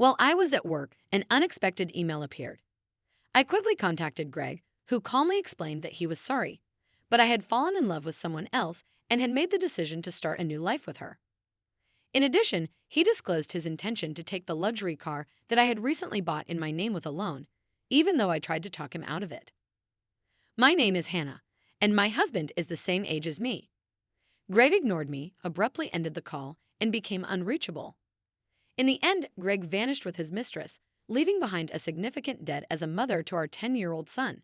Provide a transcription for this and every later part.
While I was at work, an unexpected email appeared. I quickly contacted Greg, who calmly explained that he was sorry, but I had fallen in love with someone else and had made the decision to start a new life with her. In addition, he disclosed his intention to take the luxury car that I had recently bought in my name with a loan, even though I tried to talk him out of it. My name is Hannah, and my husband is the same age as me. Greg ignored me, abruptly ended the call, and became unreachable. In the end, Greg vanished with his mistress, leaving behind a significant debt as a mother to our 10-year-old son.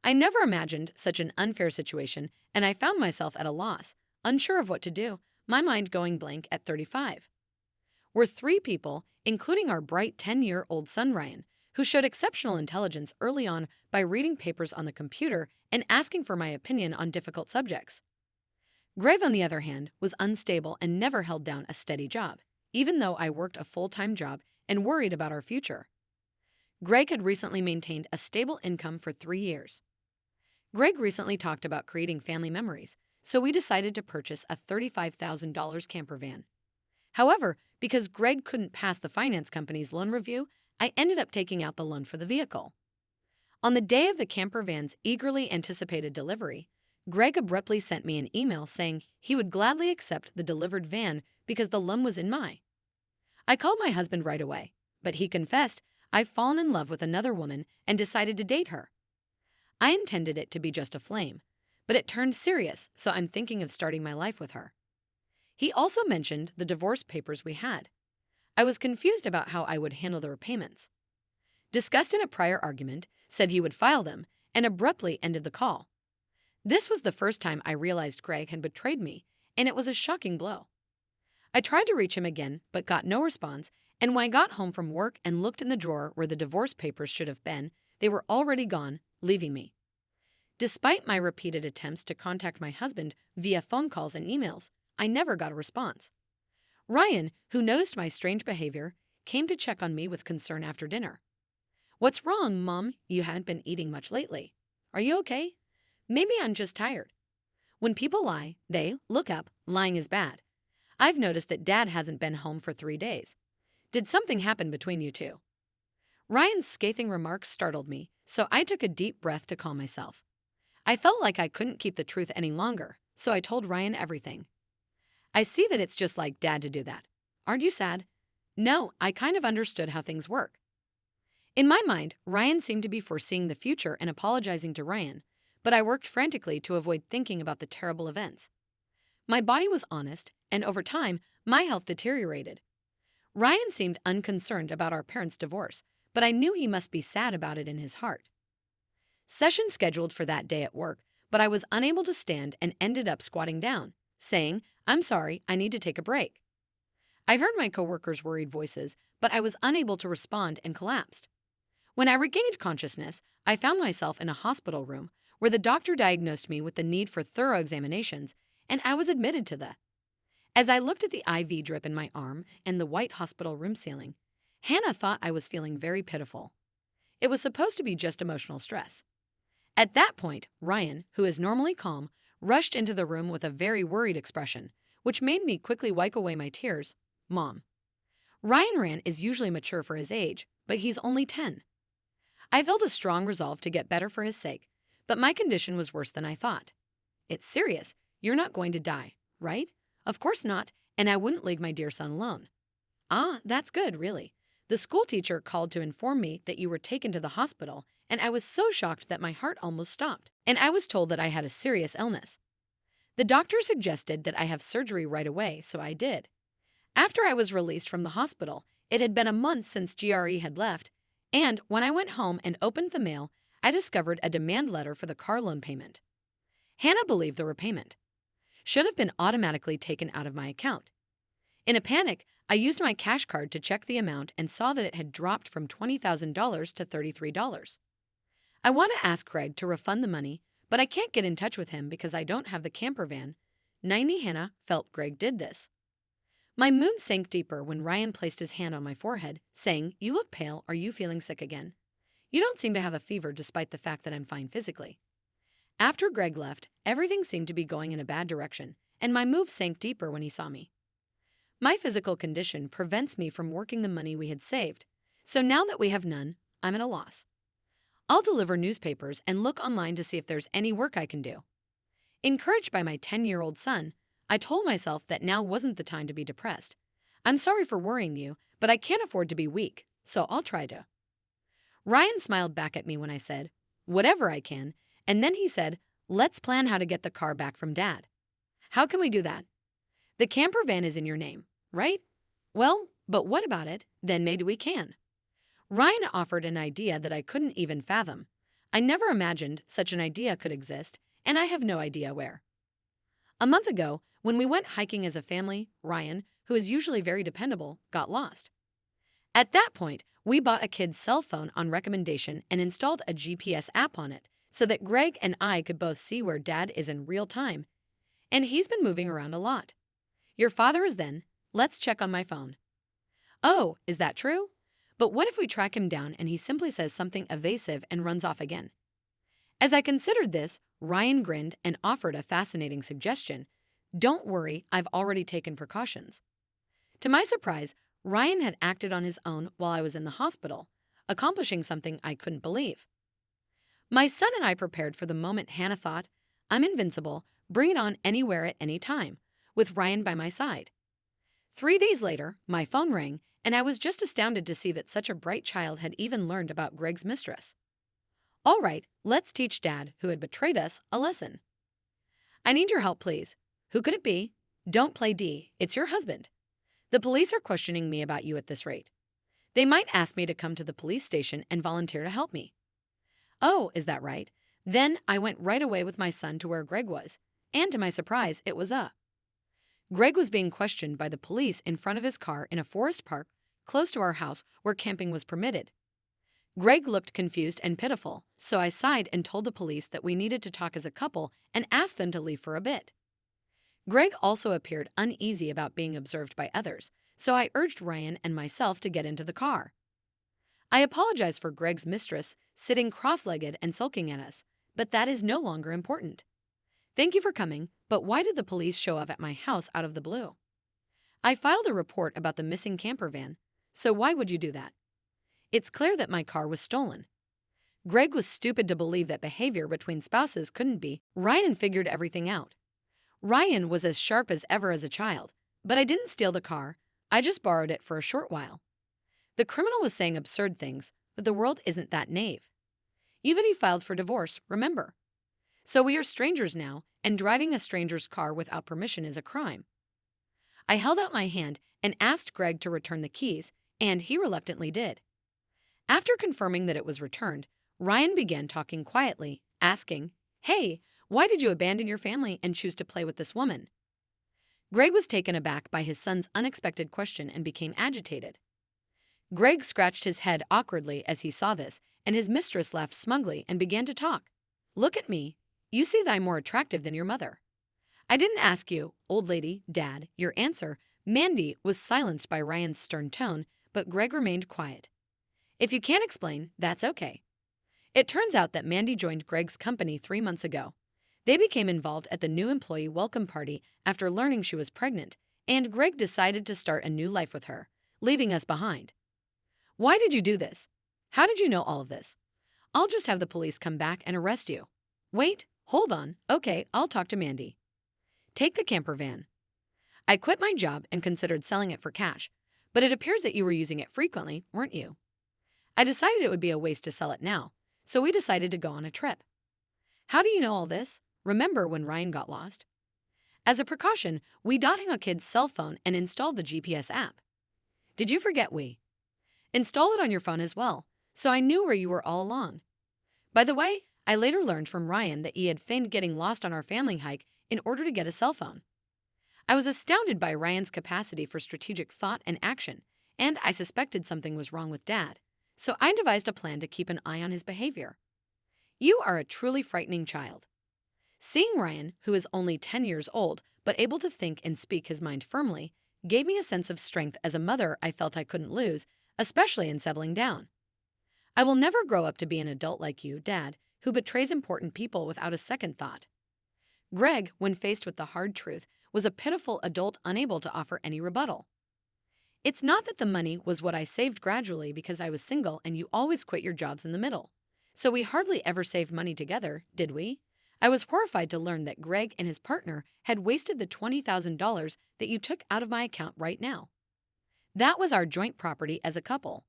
I never imagined such an unfair situation, and I found myself at a loss, unsure of what to do, my mind going blank at 35. We're three people, including our bright 10-year-old son Ryan, who showed exceptional intelligence early on by reading papers on the computer and asking for my opinion on difficult subjects. Greg, on the other hand, was unstable and never held down a steady job, even though I worked a full-time job and worried about our future. Greg had recently maintained a stable income for 3 years. Greg recently talked about creating family memories, so we decided to purchase a $35,000 camper van. However, because Greg couldn't pass the finance company's loan review, I ended up taking out the loan for the vehicle. On the day of the camper van's eagerly anticipated delivery, Greg abruptly sent me an email saying he would gladly accept the delivered van because the loan was in my. I called my husband right away, but he confessed I've fallen in love with another woman and decided to date her. I intended it to be just a flame, but it turned serious, so I'm thinking of starting my life with her. He also mentioned the divorce papers we had. I was confused about how I would handle the repayments. Discussed in a prior argument, said he would file them, and abruptly ended the call. This was the first time I realized Greg had betrayed me, and it was a shocking blow. I tried to reach him again, but got no response, and when I got home from work and looked in the drawer where the divorce papers should have been, they were already gone, leaving me. Despite my repeated attempts to contact my husband via phone calls and emails, I never got a response. Ryan, who noticed my strange behavior, came to check on me with concern after dinner. "What's wrong, Mom? You haven't been eating much lately. Are you okay? Maybe I'm just tired." When people lie, they look up, lying is bad. I've noticed that Dad hasn't been home for 3 days. Did something happen between you two? Ryan's scathing remarks startled me, so I took a deep breath to calm myself. I felt like I couldn't keep the truth any longer, so I told Ryan everything. "I see that it's just like Dad to do that. Aren't you sad?" "No, I kind of understood how things work." In my mind, Ryan seemed to be foreseeing the future and apologizing to Ryan, but I worked frantically to avoid thinking about the terrible events. My body was honest, and over time, my health deteriorated. Ryan seemed unconcerned about our parents' divorce, but I knew he must be sad about it in his heart. Session scheduled for that day at work, but I was unable to stand and ended up squatting down, saying, "I'm sorry, I need to take a break." I heard my coworkers' worried voices, but I was unable to respond and collapsed. When I regained consciousness, I found myself in a hospital room where the doctor diagnosed me with the need for thorough examinations, and I was admitted to the. As I looked at the IV drip in my arm and the white hospital room ceiling, Hannah thought I was feeling very pitiful. It was supposed to be just emotional stress. At that point, Ryan, who is normally calm, rushed into the room with a very worried expression, which made me quickly wipe away my tears. "Mom." Ryan is usually mature for his age, but he's only 10. I felt a strong resolve to get better for his sake, but my condition was worse than I thought. "It's serious. You're not going to die, right?" "Of course not, and I wouldn't leave my dear son alone." "Ah, that's good, really. The school teacher called to inform me that you were taken to the hospital, and I was so shocked that my heart almost stopped, and I was told that I had a serious illness. The doctor suggested that I have surgery right away, so I did. After I was released from the hospital, it had been a month since GRE had left, and when I went home and opened the mail, I discovered a demand letter for the car loan payment. Hannah believed the repayment should have been automatically taken out of my account. In a panic, I used my cash card to check the amount and saw that it had dropped from $20,000 to $33. I want to ask Craig to refund the money, but I can't get in touch with him because I don't have the camper van. 90 Hannah felt Greg did this. My mood sank deeper when Ryan placed his hand on my forehead, saying, "You look pale. Are you feeling sick again? You don't seem to have a fever despite the fact that I'm fine physically." After Greg left, everything seemed to be going in a bad direction, and my mood sank deeper when he saw me. My physical condition prevents me from working the money we had saved, so now that we have none, I'm at a loss. I'll deliver newspapers and look online to see if there's any work I can do. Encouraged by my 10-year-old son, I told myself that now wasn't the time to be depressed. I'm sorry for worrying you, but I can't afford to be weak, so I'll try to. Ryan smiled back at me when I said, whatever I can, and then he said, let's plan how to get the car back from Dad. How can we do that? The camper van is in your name, right? Well, but what about it? Then maybe we can. Ryan offered an idea that I couldn't even fathom. I never imagined such an idea could exist, and I have no idea where. A month ago, when we went hiking as a family, Ryan, who is usually very dependable, got lost. At that point, we bought a kid's cell phone on recommendation and installed a GPS app on it so that Greg and I could both see where Dad is in real time. And he's been moving around a lot. Your father is then. Let's check on my phone. Oh, is that true? But what if we track him down and he simply says something evasive and runs off again? As I considered this, Ryan grinned and offered a fascinating suggestion. Don't worry, I've already taken precautions. To my surprise, Ryan had acted on his own while I was in the hospital, accomplishing something I couldn't believe. My son and I prepared for the moment Hannah thought, I'm invincible, bring it on anywhere at any time, with Ryan by my side. 3 days later, my phone rang, and I was just astounded to see that such a bright child had even learned about Greg's mistress. All right, let's teach Dad, who had betrayed us, a lesson. I need your help, please. Who could it be? Don't play D. It's your husband. The police are questioning me about you at this rate. They might ask me to come to the police station and volunteer to help me. Oh, is that right? Then I went right away with my son to where Greg was, and to my surprise, it was Greg was being questioned by the police in front of his car in a forest park close to our house where camping was permitted. Greg looked confused and pitiful, so I sighed and told the police that we needed to talk as a couple and asked them to leave for a bit. Greg also appeared uneasy about being observed by others, so I urged Ryan and myself to get into the car. I apologized for Greg's mistress sitting cross-legged and sulking at us, but that is no longer important. Thank you for coming, but why did the police show up at my house out of the blue? I filed a report about the missing camper van, so why would you do that? It's clear that my car was stolen. Greg was stupid to believe that behavior between spouses couldn't be. Ryan figured everything out. Ryan was as sharp as ever as a child, but I didn't steal the car, I just borrowed it for a short while. The criminal was saying absurd things, but the world isn't that naive. Even he filed for divorce, remember? So we are strangers now, and driving a stranger's car without permission is a crime. I held out my hand and asked Greg to return the keys, and he reluctantly did. After confirming that it was returned, Ryan began talking quietly, asking, Hey, why did you abandon your family and choose to play with this woman? Greg was taken aback by his son's unexpected question and became agitated. Greg scratched his head awkwardly as he saw this, and his mistress laughed smugly and began to talk. Look at me. You see that I'm more attractive than your mother. I didn't ask you, old lady, Dad, your answer. Mandy was silenced by Ryan's stern tone, but Greg remained quiet. If you can't explain, that's okay. It turns out that Mandy joined Greg's company 3 months ago. They became involved at the new employee welcome party after learning she was pregnant, and Greg decided to start a new life with her, leaving us behind. Why did you do this? How did you know all of this? I'll just have the police come back and arrest you. Wait, hold on. Okay, I'll talk to Mandy. Take the camper van. I quit my job and considered selling it for cash, but it appears that you were using it frequently, weren't you? I decided it would be a waste to sell it now, so we decided to go on a trip. How do you know all this? Remember when Ryan got lost? As a precaution, we got him a kid's cell phone and installed the GPS app. Did you forget we installed it on your phone as well, so I knew where you were all along? By the way, I later learned from Ryan that he had feigned getting lost on our family hike in order to get a cell phone. I was astounded by Ryan's capacity for strategic thought and action, and I suspected something was wrong with Dad, so I devised a plan to keep an eye on his behavior. You are a truly frightening child. Seeing Ryan, who is only 10 years old but able to think and speak his mind firmly, gave me a sense of strength as a mother I felt I couldn't lose, especially in settling down. I will never grow up to be an adult like you, Dad, who betrays important people without a second thought. Greg, when faced with the hard truth, was a pitiful adult unable to offer any rebuttal. It's not that the money was what I saved gradually because I was single and you always quit your jobs in the middle. So we hardly ever saved money together, did we? I was horrified to learn that Greg and his partner had wasted the $20,000 that you took out of my account right now. That was our joint property as a couple.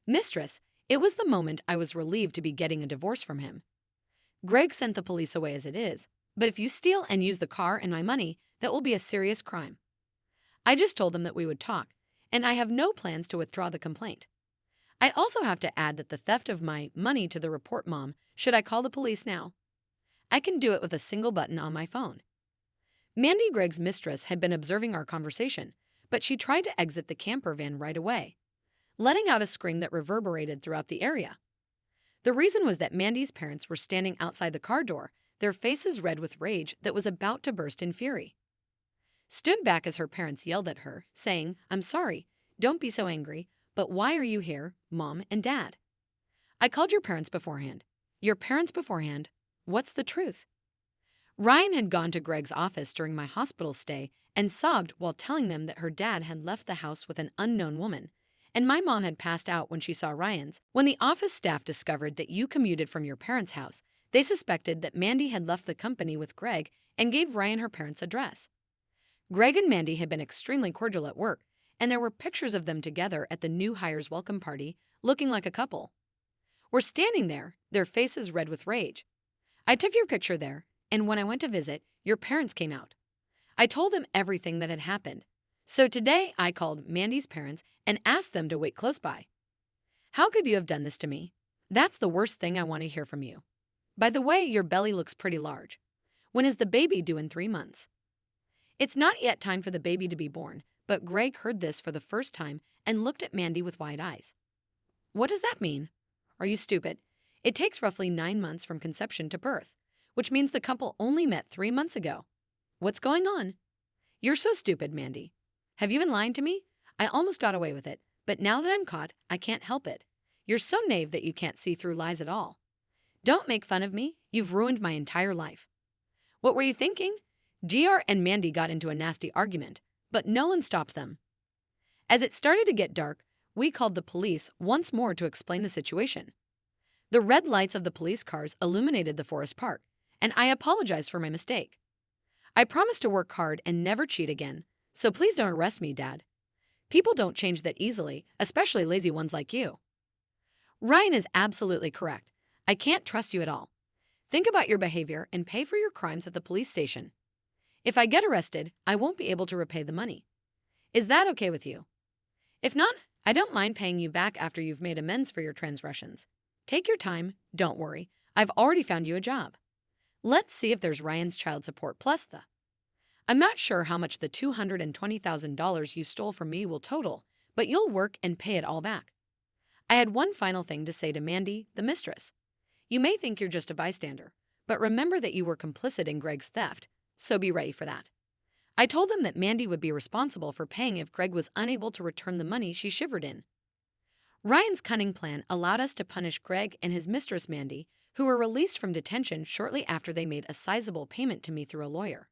Mistress, it was the moment I was relieved to be getting a divorce from him. Greg sent the police away as it is, but if you steal and use the car and my money, that will be a serious crime. I just told them that we would talk, and I have no plans to withdraw the complaint. I also have to add that the theft of my money to the report mom, should I call the police now? I can do it with a single button on my phone. Mandy, Greg's mistress, had been observing our conversation, but she tried to exit the camper van right away, letting out a scream that reverberated throughout the area. The reason was that Mandy's parents were standing outside the car door, their faces red with rage that was about to burst in fury. Stood back as her parents yelled at her, saying, "I'm sorry, don't be so angry, but why are you here, Mom and Dad? I called your parents beforehand. Your parents beforehand. What's the truth?" Ryan had gone to Greg's office during my hospital stay and sobbed while telling them that her dad had left the house with an unknown woman, and my mom had passed out when she saw Ryan's. When the office staff discovered that you commuted from your parents' house, they suspected that Mandy had left the company with Greg and gave Ryan her parents' address. Greg and Mandy had been extremely cordial at work, and there were pictures of them together at the new hires' welcome party, looking like a couple. We're standing there, their faces red with rage. I took your picture there, and when I went to visit, your parents came out. I told them everything that had happened. So today I called Mandy's parents and asked them to wait close by. How could you have done this to me? That's the worst thing I want to hear from you. By the way, your belly looks pretty large. When is the baby due in 3 months? It's not yet time for the baby to be born, but Greg heard this for the first time and looked at Mandy with wide eyes. What does that mean? Are you stupid? It takes roughly 9 months from conception to birth, which means the couple only met 3 months ago. What's going on? You're so stupid, Mandy. Have you been lying to me? I almost got away with it, but now that I'm caught, I can't help it. You're so naive that you can't see through lies at all. Don't make fun of me. You've ruined my entire life. What were you thinking? GR and Mandy got into a nasty argument, but no one stopped them. As it started to get dark, we called the police once more to explain the situation. The red lights of the police cars illuminated the forest park, and I apologized for my mistake. I promised to work hard and never cheat again, so please don't arrest me, Dad. People don't change that easily, especially lazy ones like you. Ryan is absolutely correct. I can't trust you at all. Think about your behavior and pay for your crimes at the police station. If I get arrested, I won't be able to repay the money. Is that okay with you? If not, I don't mind paying you back after you've made amends for your transgressions. Take your time, don't worry. I've already found you a job. Let's see if there's Ryan's child support plus the... I'm not sure how much the $220,000 you stole from me will total, but you'll work and pay it all back. I had one final thing to say to Mandy, the mistress. You may think you're just a bystander, but remember that you were complicit in Greg's theft, so be ready for that. I told them that Mandy would be responsible for paying if Greg was unable to return the money she shivered in. Ryan's cunning plan allowed us to punish Greg and his mistress Mandy, who were released from detention shortly after they made a sizable payment to me through a lawyer.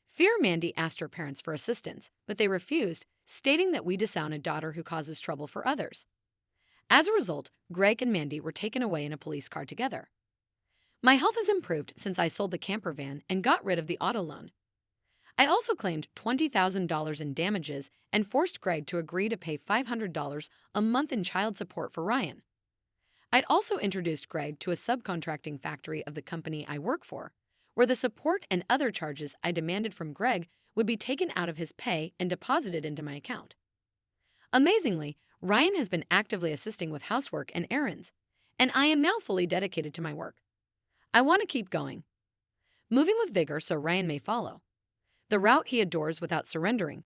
Fear Mandy asked her parents for assistance, but they refused, stating that we disown a daughter who causes trouble for others. As a result, Greg and Mandy were taken away in a police car together. My health has improved since I sold the camper van and got rid of the auto loan. I also claimed $20,000 in damages and forced Greg to agree to pay $500 a month in child support for Ryan. I'd also introduced Greg to a subcontracting factory of the company I work for, where the support and other charges I demanded from Greg would be taken out of his pay and deposited into my account. Amazingly, Ryan has been actively assisting with housework and errands, and I am now fully dedicated to my work. I want to keep going, moving with vigor so Ryan may follow the route he adores without surrendering.